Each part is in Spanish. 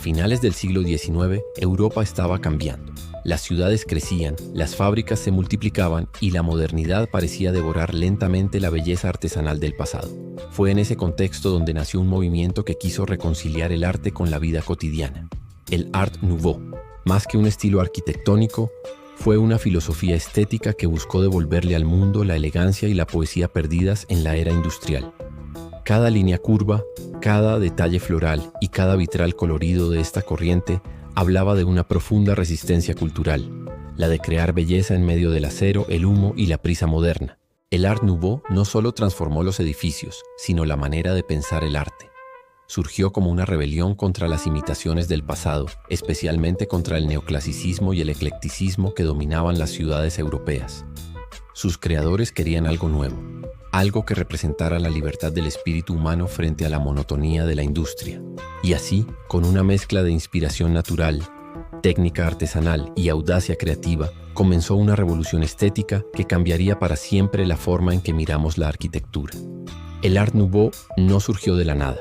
finales del siglo XIX, Europa estaba cambiando. Las ciudades crecían, las fábricas se multiplicaban y la modernidad parecía devorar lentamente la belleza artesanal del pasado. Fue en ese contexto donde nació un movimiento que quiso reconciliar el arte con la vida cotidiana. El Art Nouveau, más que un estilo arquitectónico, fue una filosofía estética que buscó devolverle al mundo la elegancia y la poesía perdidas en la era industrial. Cada línea curva, cada detalle floral y cada vitral colorido de esta corriente hablaba de una profunda resistencia cultural, la de crear belleza en medio del acero, el humo y la prisa moderna. El Art Nouveau no solo transformó los edificios, sino la manera de pensar el arte. Surgió como una rebelión contra las imitaciones del pasado, especialmente contra el neoclasicismo y el eclecticismo que dominaban las ciudades europeas. Sus creadores querían algo nuevo, algo que representara la libertad del espíritu humano frente a la monotonía de la industria. Y así, con una mezcla de inspiración natural, técnica artesanal y audacia creativa, comenzó una revolución estética que cambiaría para siempre la forma en que miramos la arquitectura. El Art Nouveau no surgió de la nada.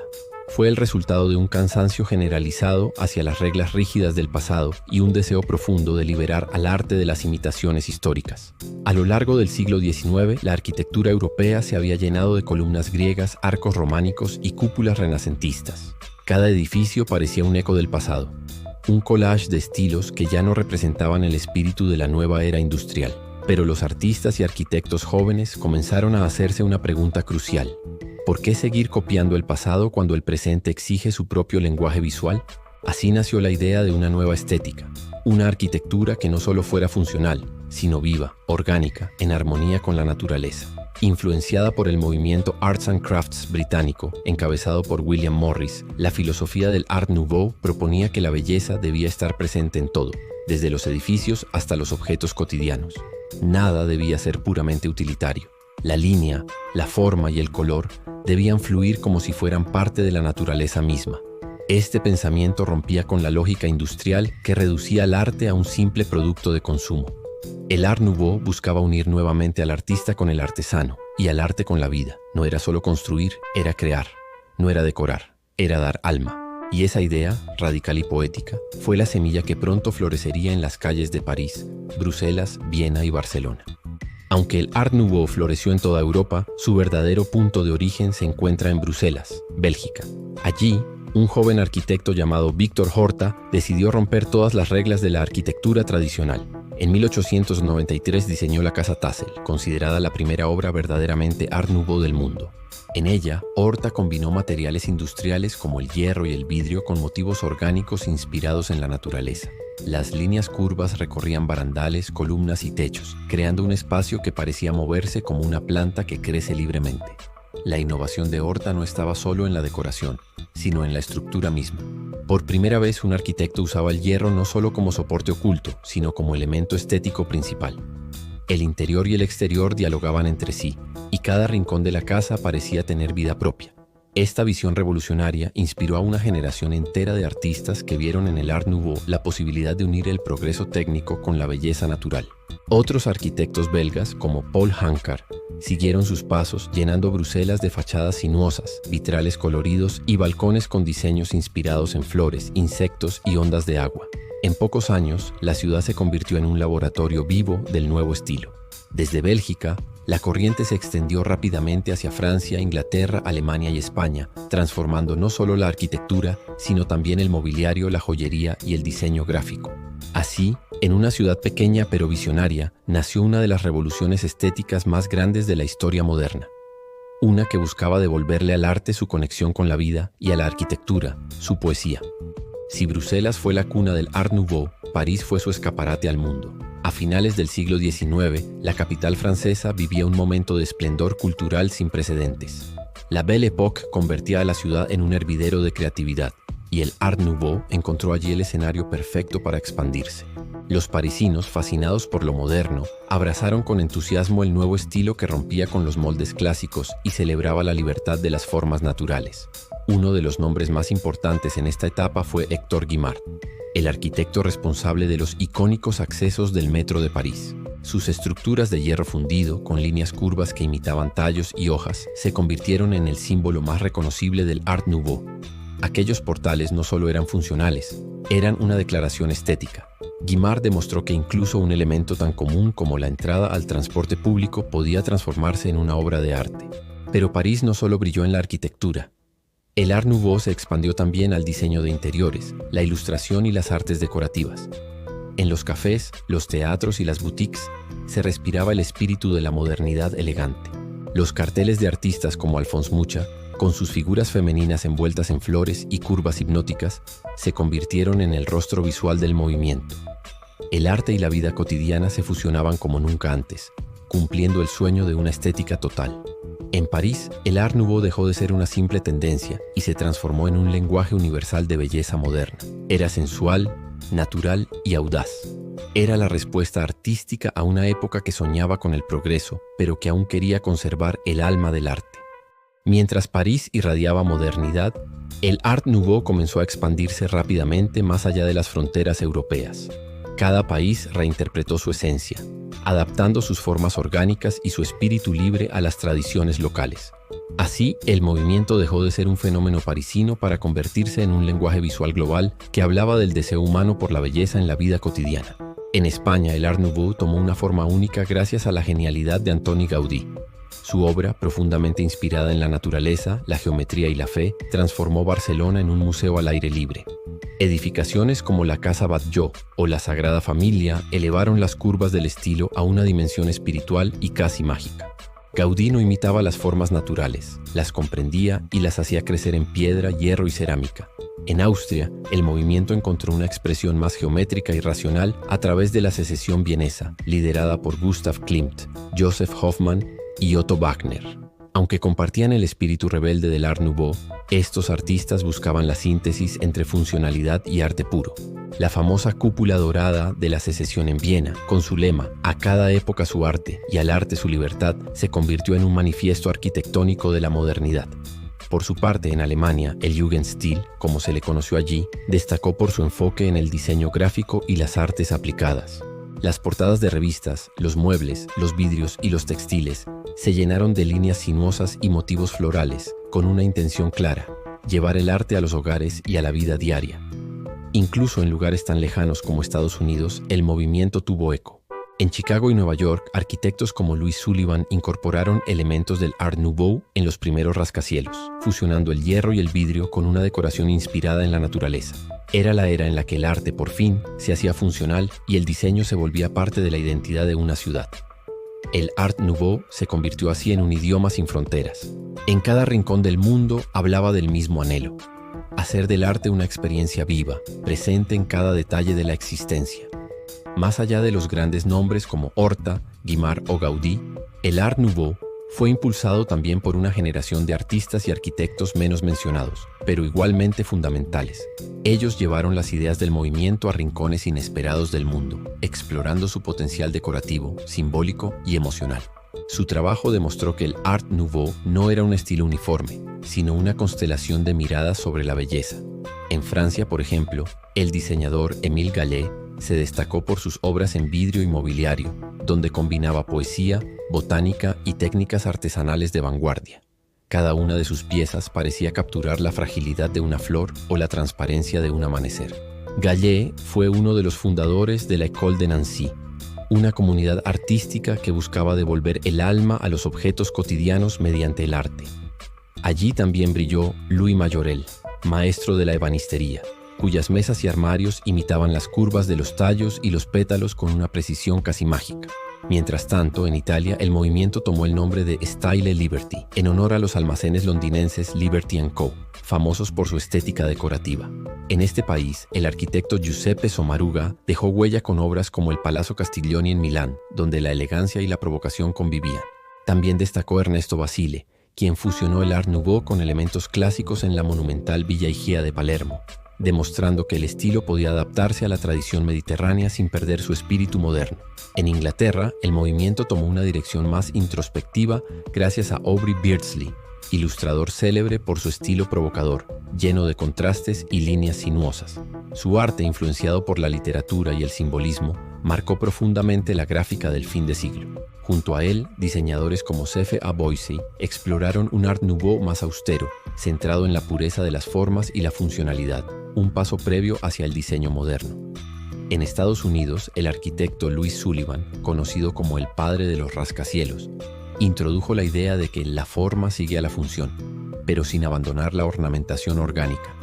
Fue el resultado de un cansancio generalizado hacia las reglas rígidas del pasado y un deseo profundo de liberar al arte de las imitaciones históricas. A lo largo del siglo XIX, la arquitectura europea se había llenado de columnas griegas, arcos románicos y cúpulas renacentistas. Cada edificio parecía un eco del pasado, un collage de estilos que ya no representaban el espíritu de la nueva era industrial. Pero los artistas y arquitectos jóvenes comenzaron a hacerse una pregunta crucial. ¿Por qué seguir copiando el pasado cuando el presente exige su propio lenguaje visual? Así nació la idea de una nueva estética, una arquitectura que no solo fuera funcional, sino viva, orgánica, en armonía con la naturaleza. Influenciada por el movimiento Arts and Crafts británico, encabezado por William Morris, la filosofía del Art Nouveau proponía que la belleza debía estar presente en todo, desde los edificios hasta los objetos cotidianos. Nada debía ser puramente utilitario. La línea, la forma y el color debían fluir como si fueran parte de la naturaleza misma. Este pensamiento rompía con la lógica industrial que reducía el arte a un simple producto de consumo. El Art Nouveau buscaba unir nuevamente al artista con el artesano y al arte con la vida. No era solo construir, era crear. No era decorar, era dar alma. Y esa idea, radical y poética, fue la semilla que pronto florecería en las calles de París, Bruselas, Viena y Barcelona. Aunque el Art Nouveau floreció en toda Europa, su verdadero punto de origen se encuentra en Bruselas, Bélgica. Allí, un joven arquitecto llamado Victor Horta decidió romper todas las reglas de la arquitectura tradicional. En 1893 diseñó la Casa Tassel, considerada la primera obra verdaderamente Art Nouveau del mundo. En ella, Horta combinó materiales industriales como el hierro y el vidrio con motivos orgánicos inspirados en la naturaleza. Las líneas curvas recorrían barandales, columnas y techos, creando un espacio que parecía moverse como una planta que crece libremente. La innovación de Horta no estaba solo en la decoración, sino en la estructura misma. Por primera vez, un arquitecto usaba el hierro no solo como soporte oculto, sino como elemento estético principal. El interior y el exterior dialogaban entre sí, y cada rincón de la casa parecía tener vida propia. Esta visión revolucionaria inspiró a una generación entera de artistas que vieron en el Art Nouveau la posibilidad de unir el progreso técnico con la belleza natural. Otros arquitectos belgas, como Paul Hancart, siguieron sus pasos, llenando Bruselas de fachadas sinuosas, vitrales coloridos y balcones con diseños inspirados en flores, insectos y ondas de agua. En pocos años, la ciudad se convirtió en un laboratorio vivo del nuevo estilo. Desde Bélgica, la corriente se extendió rápidamente hacia Francia, Inglaterra, Alemania y España, transformando no solo la arquitectura, sino también el mobiliario, la joyería y el diseño gráfico. Así, en una ciudad pequeña pero visionaria, nació una de las revoluciones estéticas más grandes de la historia moderna. Una que buscaba devolverle al arte su conexión con la vida y a la arquitectura, su poesía. Si Bruselas fue la cuna del Art Nouveau, París fue su escaparate al mundo. A finales del siglo XIX, la capital francesa vivía un momento de esplendor cultural sin precedentes. La Belle Époque convertía a la ciudad en un hervidero de creatividad, y el Art Nouveau encontró allí el escenario perfecto para expandirse. Los parisinos, fascinados por lo moderno, abrazaron con entusiasmo el nuevo estilo que rompía con los moldes clásicos y celebraba la libertad de las formas naturales. Uno de los nombres más importantes en esta etapa fue Hector Guimard, el arquitecto responsable de los icónicos accesos del metro de París. Sus estructuras de hierro fundido, con líneas curvas que imitaban tallos y hojas, se convirtieron en el símbolo más reconocible del Art Nouveau. Aquellos portales no solo eran funcionales, eran una declaración estética. Guimard demostró que incluso un elemento tan común como la entrada al transporte público podía transformarse en una obra de arte. Pero París no solo brilló en la arquitectura. El Art Nouveau se expandió también al diseño de interiores, la ilustración y las artes decorativas. En los cafés, los teatros y las boutiques se respiraba el espíritu de la modernidad elegante. Los carteles de artistas como Alphonse Mucha, con sus figuras femeninas envueltas en flores y curvas hipnóticas, se convirtieron en el rostro visual del movimiento. El arte y la vida cotidiana se fusionaban como nunca antes, cumpliendo el sueño de una estética total. En París, el Art Nouveau dejó de ser una simple tendencia y se transformó en un lenguaje universal de belleza moderna. Era sensual, natural y audaz. Era la respuesta artística a una época que soñaba con el progreso, pero que aún quería conservar el alma del arte. Mientras París irradiaba modernidad, el Art Nouveau comenzó a expandirse rápidamente más allá de las fronteras europeas. Cada país reinterpretó su esencia, adaptando sus formas orgánicas y su espíritu libre a las tradiciones locales. Así, el movimiento dejó de ser un fenómeno parisino para convertirse en un lenguaje visual global que hablaba del deseo humano por la belleza en la vida cotidiana. En España, el Art Nouveau tomó una forma única gracias a la genialidad de Antoni Gaudí. Su obra, profundamente inspirada en la naturaleza, la geometría y la fe, transformó Barcelona en un museo al aire libre. Edificaciones como la Casa Batlló o la Sagrada Familia elevaron las curvas del estilo a una dimensión espiritual y casi mágica. Gaudí no imitaba las formas naturales, las comprendía y las hacía crecer en piedra, hierro y cerámica. En Austria, el movimiento encontró una expresión más geométrica y racional a través de la Secesión vienesa, liderada por Gustav Klimt, Joseph Hoffmann y Otto Wagner. Aunque compartían el espíritu rebelde del Art Nouveau, estos artistas buscaban la síntesis entre funcionalidad y arte puro. La famosa cúpula dorada de la Secesión en Viena, con su lema "A cada época su arte y al arte su libertad", se convirtió en un manifiesto arquitectónico de la modernidad. Por su parte, en Alemania, el Jugendstil, como se le conoció allí, destacó por su enfoque en el diseño gráfico y las artes aplicadas. Las portadas de revistas, los muebles, los vidrios y los textiles se llenaron de líneas sinuosas y motivos florales, con una intención clara: llevar el arte a los hogares y a la vida diaria. Incluso en lugares tan lejanos como Estados Unidos, el movimiento tuvo eco. En Chicago y Nueva York, arquitectos como Louis Sullivan incorporaron elementos del Art Nouveau en los primeros rascacielos, fusionando el hierro y el vidrio con una decoración inspirada en la naturaleza. Era la era en la que el arte, por fin, se hacía funcional y el diseño se volvía parte de la identidad de una ciudad. El Art Nouveau se convirtió así en un idioma sin fronteras. En cada rincón del mundo hablaba del mismo anhelo: hacer del arte una experiencia viva, presente en cada detalle de la existencia. Más allá de los grandes nombres como Horta, Guimard o Gaudí, el Art Nouveau fue impulsado también por una generación de artistas y arquitectos menos mencionados, pero igualmente fundamentales. Ellos llevaron las ideas del movimiento a rincones inesperados del mundo, explorando su potencial decorativo, simbólico y emocional. Su trabajo demostró que el Art Nouveau no era un estilo uniforme, sino una constelación de miradas sobre la belleza. En Francia, por ejemplo, el diseñador Émile Gallet se destacó por sus obras en vidrio y mobiliario, donde combinaba poesía, botánica y técnicas artesanales de vanguardia. Cada una de sus piezas parecía capturar la fragilidad de una flor o la transparencia de un amanecer. Gallet fue uno de los fundadores de la École de Nancy, una comunidad artística que buscaba devolver el alma a los objetos cotidianos mediante el arte. Allí también brilló Louis Majorel, maestro de la ebanistería, cuyas mesas y armarios imitaban las curvas de los tallos y los pétalos con una precisión casi mágica. Mientras tanto, en Italia, el movimiento tomó el nombre de Style Liberty, en honor a los almacenes londinenses Liberty & Co., famosos por su estética decorativa. En este país, el arquitecto Giuseppe Sommaruga dejó huella con obras como el Palazzo Castiglioni en Milán, donde la elegancia y la provocación convivían. También destacó Ernesto Basile, quien fusionó el Art Nouveau con elementos clásicos en la monumental Villa Igiea de Palermo, demostrando que el estilo podía adaptarse a la tradición mediterránea sin perder su espíritu moderno. En Inglaterra, el movimiento tomó una dirección más introspectiva gracias a Aubrey Beardsley, ilustrador célebre por su estilo provocador, lleno de contrastes y líneas sinuosas. Su arte, influenciado por la literatura y el simbolismo, marcó profundamente la gráfica del fin de siglo. Junto a él, diseñadores como Sefe A. Boissy exploraron un Art Nouveau más austero, centrado en la pureza de las formas y la funcionalidad, un paso previo hacia el diseño moderno. En Estados Unidos, el arquitecto Louis Sullivan, conocido como el padre de los rascacielos, introdujo la idea de que la forma sigue a la función, pero sin abandonar la ornamentación orgánica.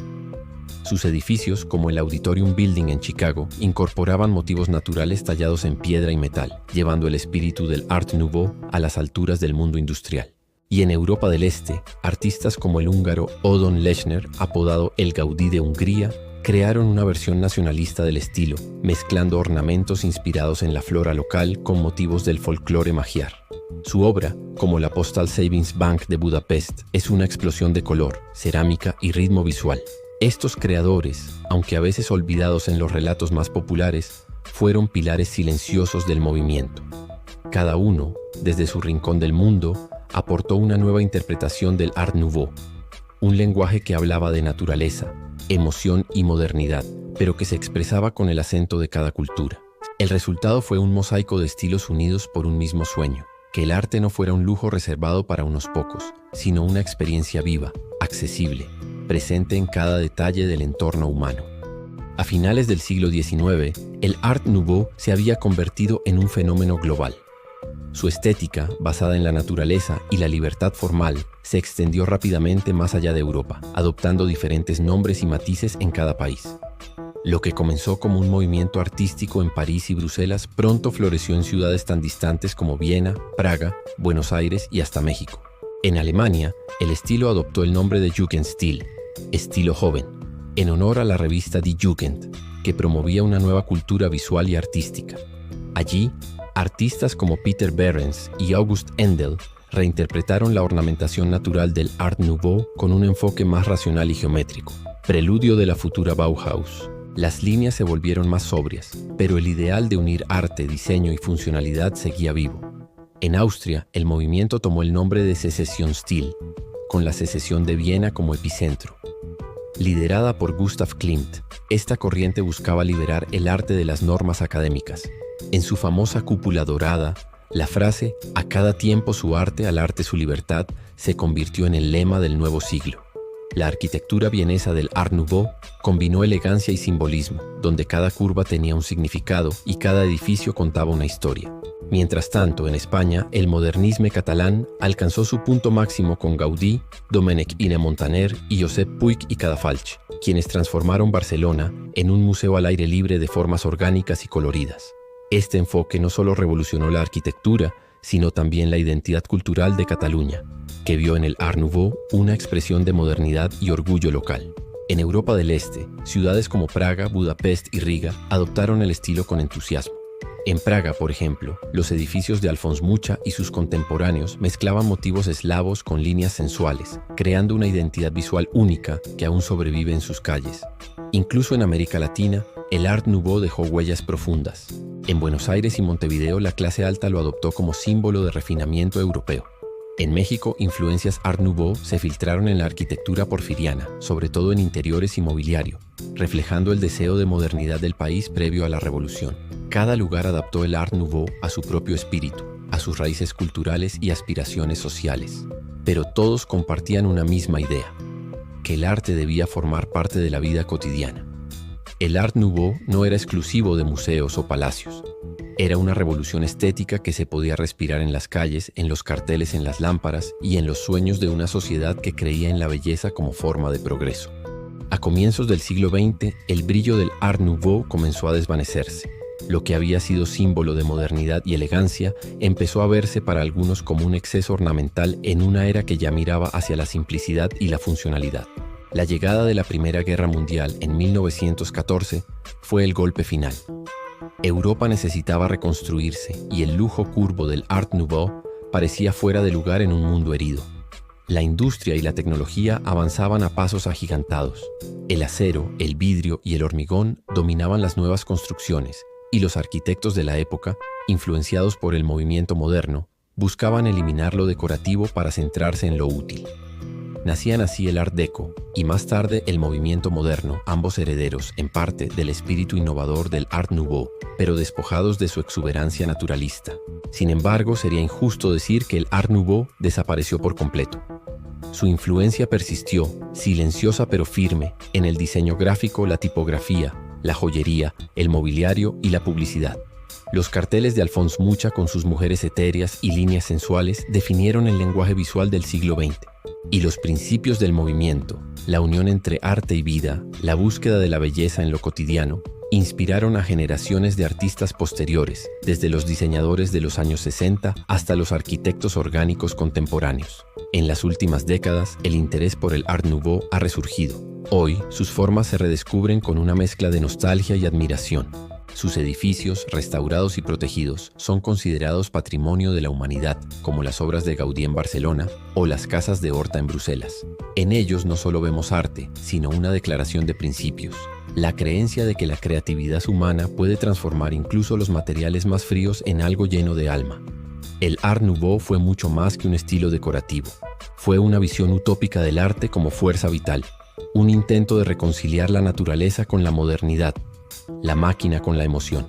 Sus edificios, como el Auditorium Building en Chicago, incorporaban motivos naturales tallados en piedra y metal, llevando el espíritu del Art Nouveau a las alturas del mundo industrial. Y en Europa del Este, artistas como el húngaro Odon Lechner, apodado el Gaudí de Hungría, crearon una versión nacionalista del estilo, mezclando ornamentos inspirados en la flora local con motivos del folclore magiar. Su obra, como la Postal Savings Bank de Budapest, es una explosión de color, cerámica y ritmo visual. Estos creadores, aunque a veces olvidados en los relatos más populares, fueron pilares silenciosos del movimiento. Cada uno, desde su rincón del mundo, aportó una nueva interpretación del Art Nouveau, un lenguaje que hablaba de naturaleza, emoción y modernidad, pero que se expresaba con el acento de cada cultura. El resultado fue un mosaico de estilos unidos por un mismo sueño, que el arte no fuera un lujo reservado para unos pocos, sino una experiencia viva, accesible, presente en cada detalle del entorno humano. A finales del siglo XIX, el Art Nouveau se había convertido en un fenómeno global. Su estética, basada en la naturaleza y la libertad formal, se extendió rápidamente más allá de Europa, adoptando diferentes nombres y matices en cada país. Lo que comenzó como un movimiento artístico en París y Bruselas pronto floreció en ciudades tan distantes como Viena, Praga, Buenos Aires y hasta México. En Alemania, el estilo adoptó el nombre de Jugendstil, estilo joven, en honor a la revista Die Jugend, que promovía una nueva cultura visual y artística. Allí, artistas como Peter Behrens y August Endel reinterpretaron la ornamentación natural del Art Nouveau con un enfoque más racional y geométrico, preludio de la futura Bauhaus. Las líneas se volvieron más sobrias, pero el ideal de unir arte, diseño y funcionalidad seguía vivo. En Austria, el movimiento tomó el nombre de Secessionsstil, con la secesión de Viena como epicentro. Liderada por Gustav Klimt, esta corriente buscaba liberar el arte de las normas académicas. En su famosa cúpula dorada, la frase «a cada tiempo su arte, al arte su libertad» se convirtió en el lema del nuevo siglo. La arquitectura vienesa del Art Nouveau combinó elegancia y simbolismo, donde cada curva tenía un significado y cada edificio contaba una historia. Mientras tanto, en España, el modernisme catalán alcanzó su punto máximo con Gaudí, Domènech Ina Montaner y Josep Puig i Cadafalch, quienes transformaron Barcelona en un museo al aire libre de formas orgánicas y coloridas. Este enfoque no solo revolucionó la arquitectura, sino también la identidad cultural de Cataluña, que vio en el Art Nouveau una expresión de modernidad y orgullo local. En Europa del Este, ciudades como Praga, Budapest y Riga adoptaron el estilo con entusiasmo. En Praga, por ejemplo, los edificios de Alfons Mucha y sus contemporáneos mezclaban motivos eslavos con líneas sensuales, creando una identidad visual única que aún sobrevive en sus calles. Incluso en América Latina, el Art Nouveau dejó huellas profundas. En Buenos Aires y Montevideo, la clase alta lo adoptó como símbolo de refinamiento europeo. En México, influencias Art Nouveau se filtraron en la arquitectura porfiriana, sobre todo en interiores y mobiliario, reflejando el deseo de modernidad del país previo a la Revolución. Cada lugar adaptó el Art Nouveau a su propio espíritu, a sus raíces culturales y aspiraciones sociales. Pero todos compartían una misma idea, que el arte debía formar parte de la vida cotidiana. El Art Nouveau no era exclusivo de museos o palacios. Era una revolución estética que se podía respirar en las calles, en los carteles, en las lámparas y en los sueños de una sociedad que creía en la belleza como forma de progreso. A comienzos del siglo XX, el brillo del Art Nouveau comenzó a desvanecerse. Lo que había sido símbolo de modernidad y elegancia empezó a verse para algunos como un exceso ornamental en una era que ya miraba hacia la simplicidad y la funcionalidad. La llegada de la Primera Guerra Mundial en 1914 fue el golpe final. Europa necesitaba reconstruirse y el lujo curvo del Art Nouveau parecía fuera de lugar en un mundo herido. La industria y la tecnología avanzaban a pasos agigantados. El acero, el vidrio y el hormigón dominaban las nuevas construcciones y los arquitectos de la época, influenciados por el movimiento moderno, buscaban eliminar lo decorativo para centrarse en lo útil. Nacían así el Art Deco y más tarde el movimiento moderno, ambos herederos, en parte, del espíritu innovador del Art Nouveau, pero despojados de su exuberancia naturalista. Sin embargo, sería injusto decir que el Art Nouveau desapareció por completo. Su influencia persistió, silenciosa pero firme, en el diseño gráfico, la tipografía, la joyería, el mobiliario y la publicidad. Los carteles de Alphonse Mucha con sus mujeres etéreas y líneas sensuales definieron el lenguaje visual del siglo XX. Y los principios del movimiento, la unión entre arte y vida, la búsqueda de la belleza en lo cotidiano, inspiraron a generaciones de artistas posteriores, desde los diseñadores de los años 60 hasta los arquitectos orgánicos contemporáneos. En las últimas décadas, el interés por el Art Nouveau ha resurgido. Hoy, sus formas se redescubren con una mezcla de nostalgia y admiración. Sus edificios, restaurados y protegidos, son considerados patrimonio de la humanidad, como las obras de Gaudí en Barcelona o las casas de Horta en Bruselas. En ellos no solo vemos arte, sino una declaración de principios. La creencia de que la creatividad humana puede transformar incluso los materiales más fríos en algo lleno de alma. El Art Nouveau fue mucho más que un estilo decorativo. Fue una visión utópica del arte como fuerza vital, un intento de reconciliar la naturaleza con la modernidad, la máquina con la emoción.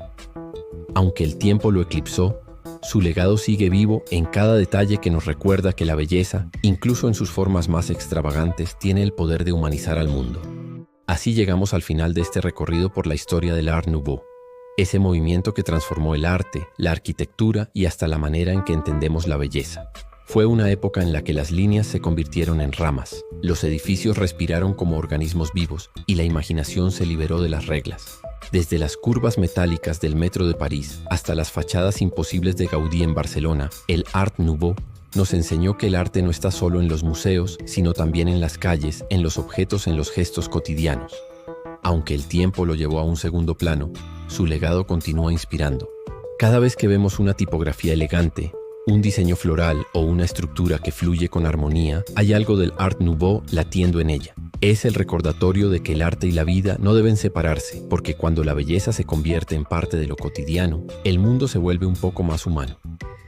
Aunque el tiempo lo eclipsó, su legado sigue vivo en cada detalle que nos recuerda que la belleza, incluso en sus formas más extravagantes, tiene el poder de humanizar al mundo. Así llegamos al final de este recorrido por la historia del Art Nouveau, ese movimiento que transformó el arte, la arquitectura y hasta la manera en que entendemos la belleza. Fue una época en la que las líneas se convirtieron en ramas, los edificios respiraron como organismos vivos y la imaginación se liberó de las reglas. Desde las curvas metálicas del metro de París hasta las fachadas imposibles de Gaudí en Barcelona, el Art Nouveau nos enseñó que el arte no está solo en los museos, sino también en las calles, en los objetos, en los gestos cotidianos. Aunque el tiempo lo llevó a un segundo plano, su legado continúa inspirando. Cada vez que vemos una tipografía elegante, un diseño floral o una estructura que fluye con armonía, hay algo del Art Nouveau latiendo en ella. Es el recordatorio de que el arte y la vida no deben separarse, porque cuando la belleza se convierte en parte de lo cotidiano, el mundo se vuelve un poco más humano.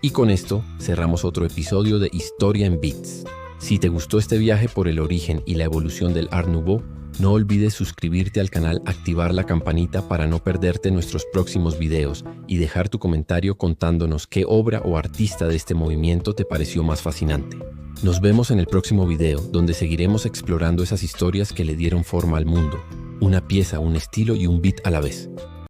Y con esto cerramos otro episodio de Historia en Bits. Si te gustó este viaje por el origen y la evolución del Art Nouveau, no olvides suscribirte al canal, activar la campanita para no perderte nuestros próximos videos y dejar tu comentario contándonos qué obra o artista de este movimiento te pareció más fascinante. Nos vemos en el próximo video, donde seguiremos explorando esas historias que le dieron forma al mundo. Una pieza, un estilo y un beat a la vez.